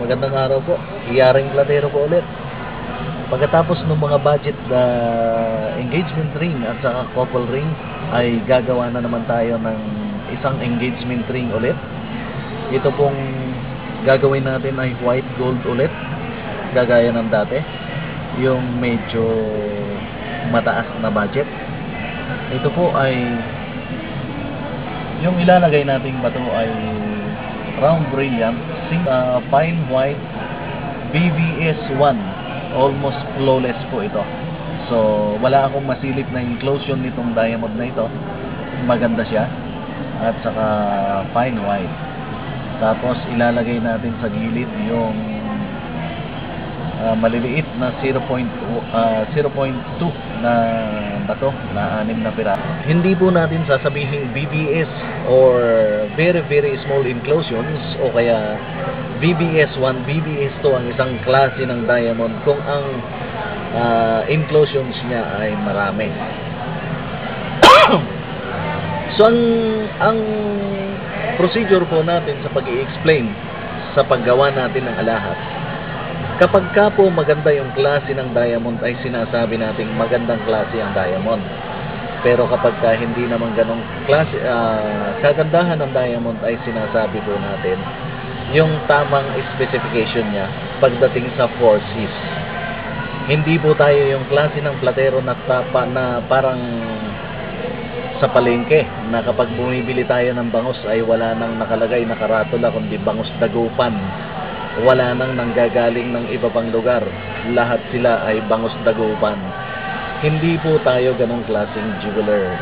Magandang araw po. Iyaring Platero po ulit. Pagkatapos ng mga budget na engagement ring at saka couple ring, ay gagawa na naman tayo ng isang engagement ring ulit. Ito pong gagawin natin ay white gold ulit, gagaya ng dati, yung medyo mataas na budget. Ito po ay yung ilalagay nating bato ay round brilliant fine white BBS1, almost flawless po ito. So wala akong masilip na inclusion nitong diamond na ito. Maganda siya at saka fine white. Tapos ilalagay natin sa gilid yung maliliit na 0.2 na bato na 6 na piraso. Hindi po natin sasabihin BBS or very small inclusions o kaya BBS1, BBS2 ang isang klase ng diamond kung ang inclusions niya ay marami. So ang procedure po natin sa pag-i-explain sa paggawa natin ng alahas, kapag ka po maganda yung klase ng diamond ay sinasabi nating magandang klase ang diamond. Pero kapag ka hindi naman ganong klase, kagandahan ng diamond ay sinasabi po natin yung tamang specification niya pagdating sa 4Cs. Hindi po tayo yung klase ng platero na parang sa palengke na kapag bumibili tayo ng bangus ay wala nang nakalagay na karatula kundi bangus dagupan. Wala nang nanggagaling ng iba pang lugar. Lahat sila ay bangus dagupan. Hindi po tayo ganong klaseng jeweler.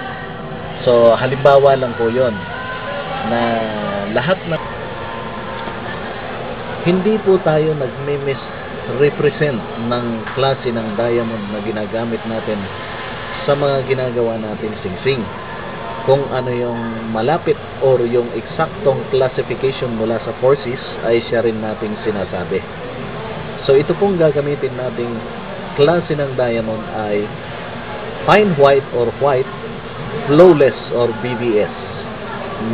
So, halimbawa lang po yon na lahat na hindi po tayo nagme-misrepresent ng klase ng diamond na ginagamit natin sa mga ginagawa natin sing-sing. Kung ano yung malapit or yung eksaktong classification mula sa forces ay siya rin nating sinasabi. So ito pong gagamitin nating klase ng diamond ay fine white or white, flawless or BBS,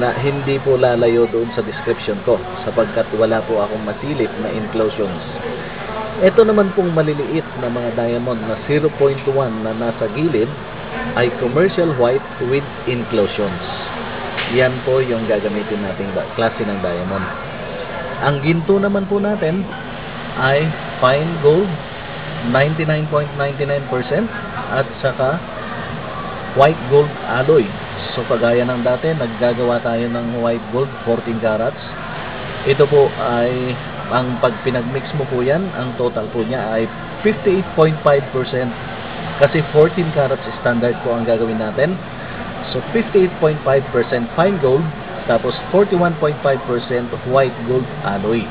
na hindi po lalayo doon sa description ko sapagkat wala po akong masilip na inclusions. Ito naman pong maliliit na mga diamond na 0.1 na nasa gilid ay commercial white with inclusions. Yan po yung gagamitin nating klase ng diamond. Ang ginto naman po natin ay fine gold 99.99% at saka white gold alloy. So kagaya ng dati, naggagawa tayo ng white gold 14 carats. Ito po ay ang pag pinagmix mo po yan, ang total po niya ay 58.5%. Kasi 14 carats standard po ang gagawin natin. So 58.5% fine gold, tapos 41.5% white gold alloy.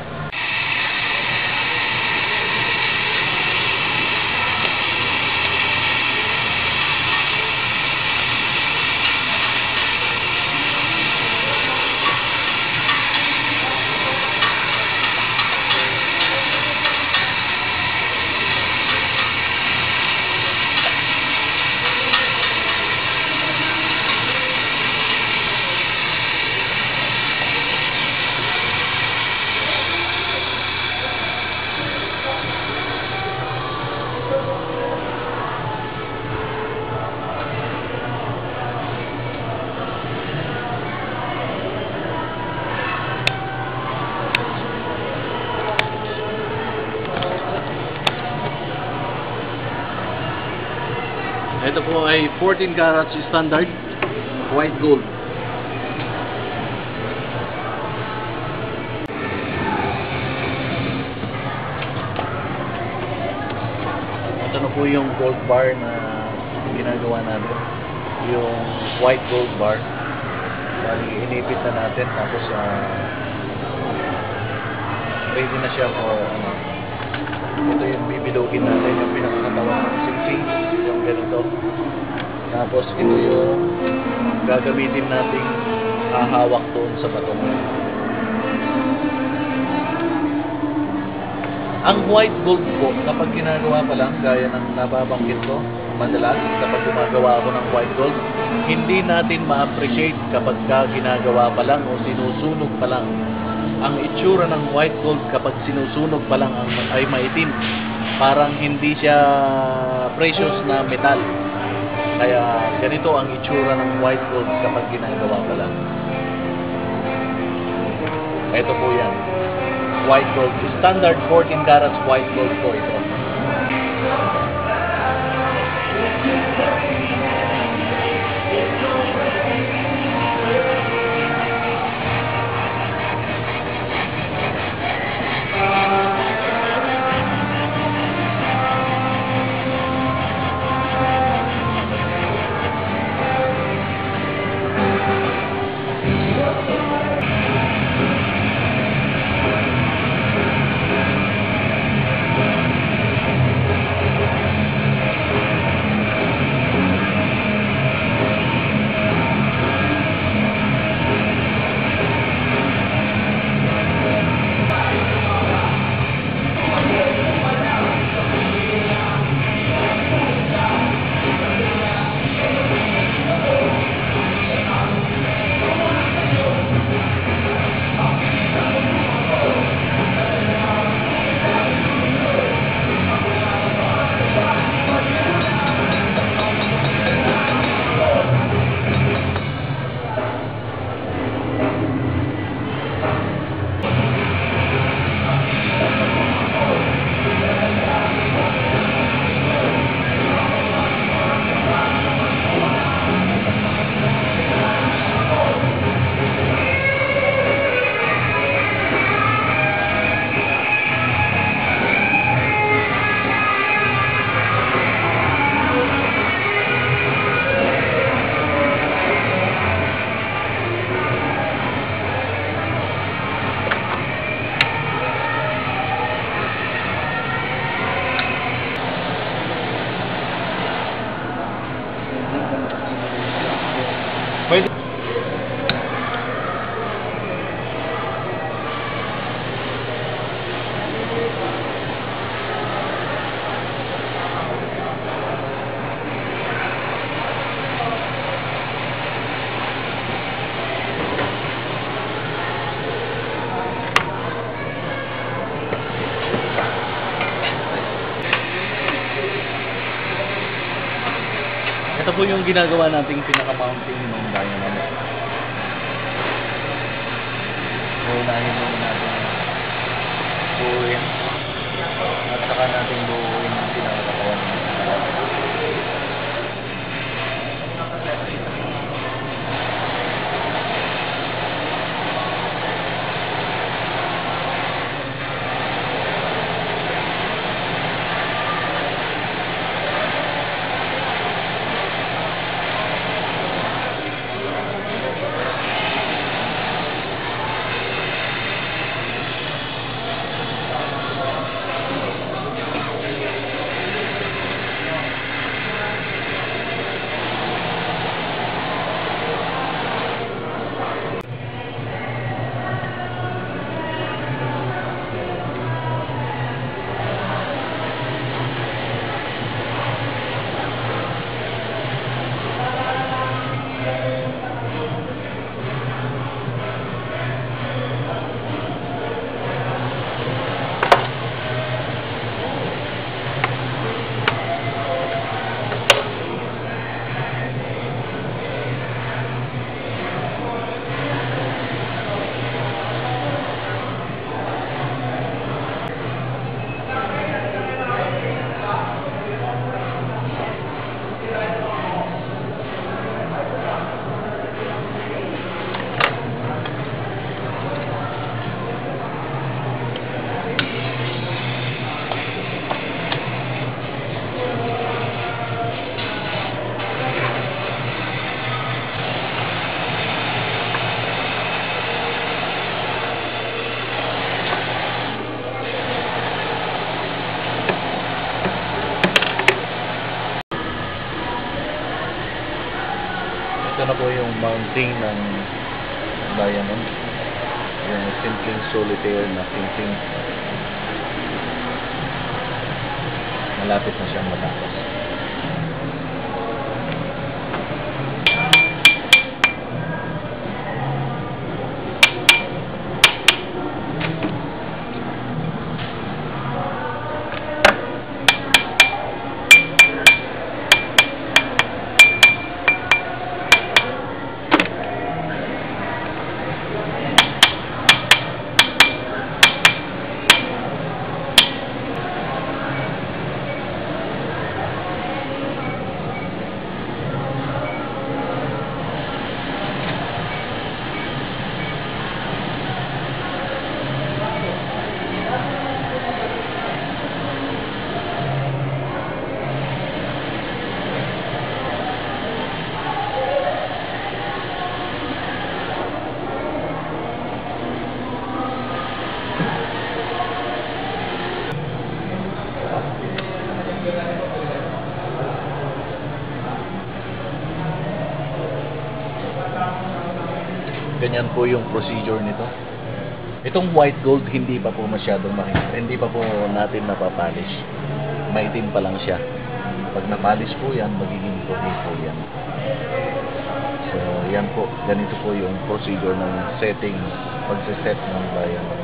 Ito po ay 14 carats standard white gold. Ito na po yung gold bar na ginagawa natin. Yung white gold bar. Inipit na natin tapos ready na siya for ito yung bibilogin natin, yung pinakakatawan ng sing-sing, yung ganito. Tapos ito yung gagamitin nating hahawak doon sa batong. Ang white gold po, kapag ginagawa pa lang, gaya ng nababanggit ko, madalas kapag gumagawa ako ng white gold, hindi natin ma-appreciate kapag ginagawa pa lang o sinusunog pa lang ang itsura ng white gold kapag sinusunog pa lang ay maitim. Parang hindi siya precious na metal. Kaya ganito ang itsura ng white gold kapag ginagawa pa lang. Ito po yan. White gold. Standard 14 carats white gold po ito. Pwede. Ito po yung ginagawa nating pinaka-mounting ng diamond. So, unahin muna natin buuin at saka natin buuin ang pinaka-katawan. Ito na po yung mounting ng diamond. Yung simpleng solitaire na thinking. Malapit na siyang matapos. Ganyan po yung procedure nito. Itong white gold hindi pa po masyadong makikita. Hindi pa po natin napapolish. Maitim pa lang siya. Pag napolish po yan, magiging puti po yan. So, yan po. Ganito po yung procedure ng setting, pagsiset ng diamond.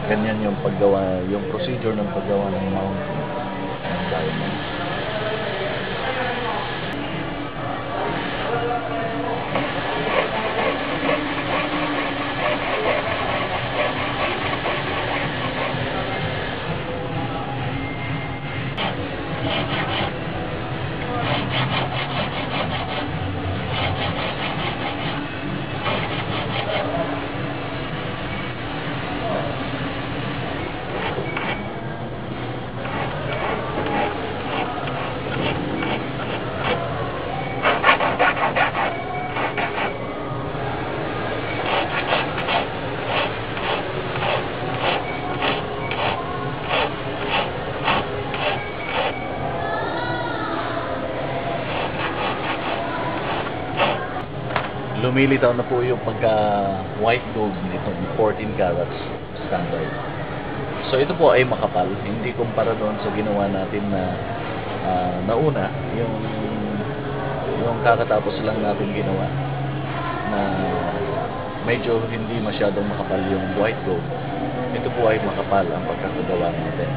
Ganyan yung paggawa, yung procedure ng paggawa ng mount ng diamond. Lumilitaw na po yung pagka white gold nito, 14 carats standard. So ito po ay makapal, hindi kumpara doon sa ginawa natin na nauna, yung kakatapos lang natin ginawa na medyo hindi masyadong makapal yung white gold. Ito po ay makapal ang pagkakagawa natin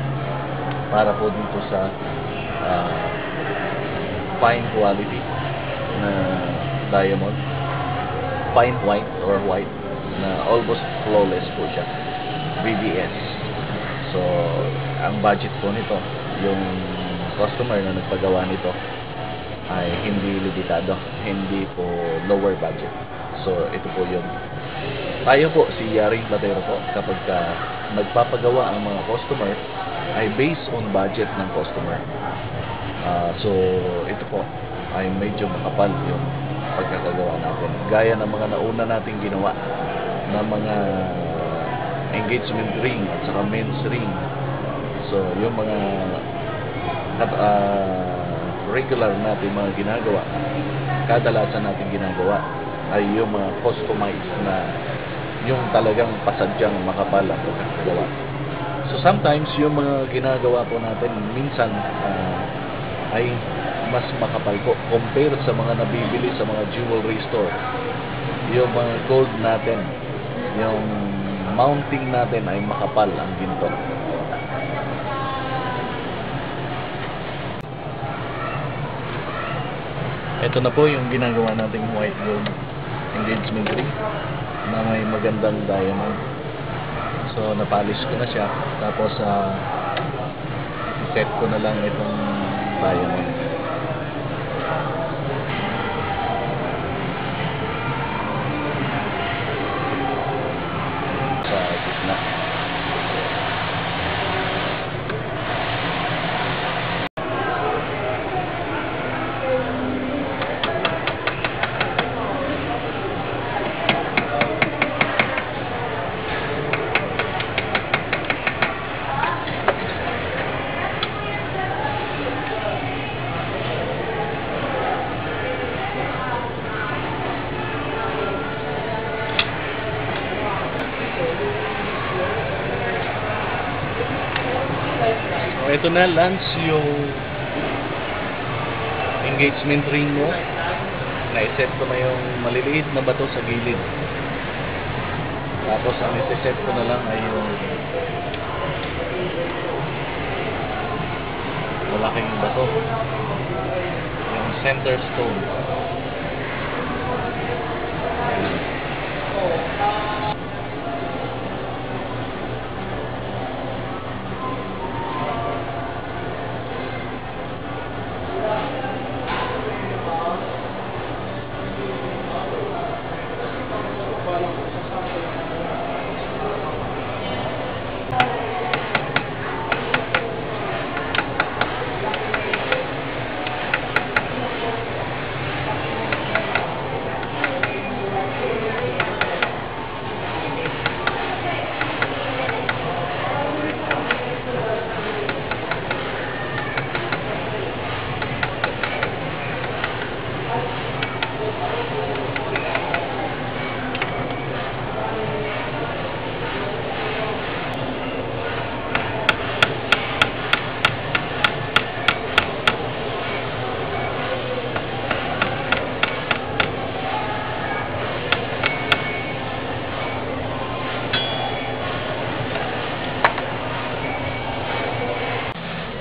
para po dito sa fine quality na diamond, fine white or white na almost flawless po siya, BBS. So ang budget po nito, yung customer na nagpagawa nito ay hindi limitado, hindi po lower budget. So ito po yun. Tayo po, si Yaring Platero po, kapag nagpapagawa ang mga customer ay based on budget ng customer. So ito po ay medyo makapal yung pagkakagawa natin. Gaya ng mga nauna nating ginawa na mga engagement ring at saka men's ring. So yung mga regular natin mga ginagawa, kadalasan natin ginagawa ay yung mga customized na yung talagang pasadyang makapal ang pagkakagawa. So sometimes yung mga ginagawa po natin minsan ay mas makapal po compared sa mga nabibili sa mga jewelry store. Yung mga gold natin, yung mounting natin ay makapal ang ginto. Ito na po yung ginagawa nating white gold engagement ring na may magandang diamond. So napolish ko na siya, tapos set ko na lang itong diamond. Sa gitna. Ito na, Lance, yung engagement ring mo. Na-set ko na yung maliliit na bato sa gilid. Tapos ang isi-set ko na lang ay yung malaking bato, yung center stone.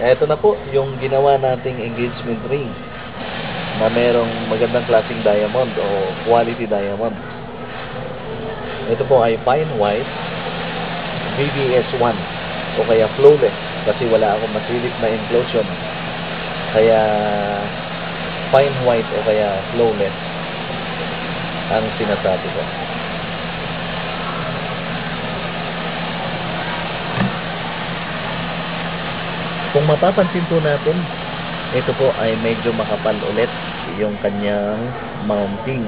Eto na po yung ginawa nating engagement ring na merong magandang klaseng diamond o quality diamond. Ito po ay fine white VVS1 o kaya flawless kasi wala akong masilip na inclusion. Kaya fine white o kaya flawless ang sinasabi ko. Kung mapapansin po natin, ito po ay medyo makapal ulit yung kanyang mounting.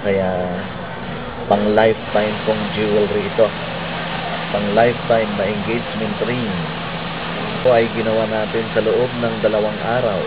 Kaya pang lifetime pong jewelry ito. Pang lifetime na engagement ring. Ito ay ginawa natin sa loob ng 2 araw.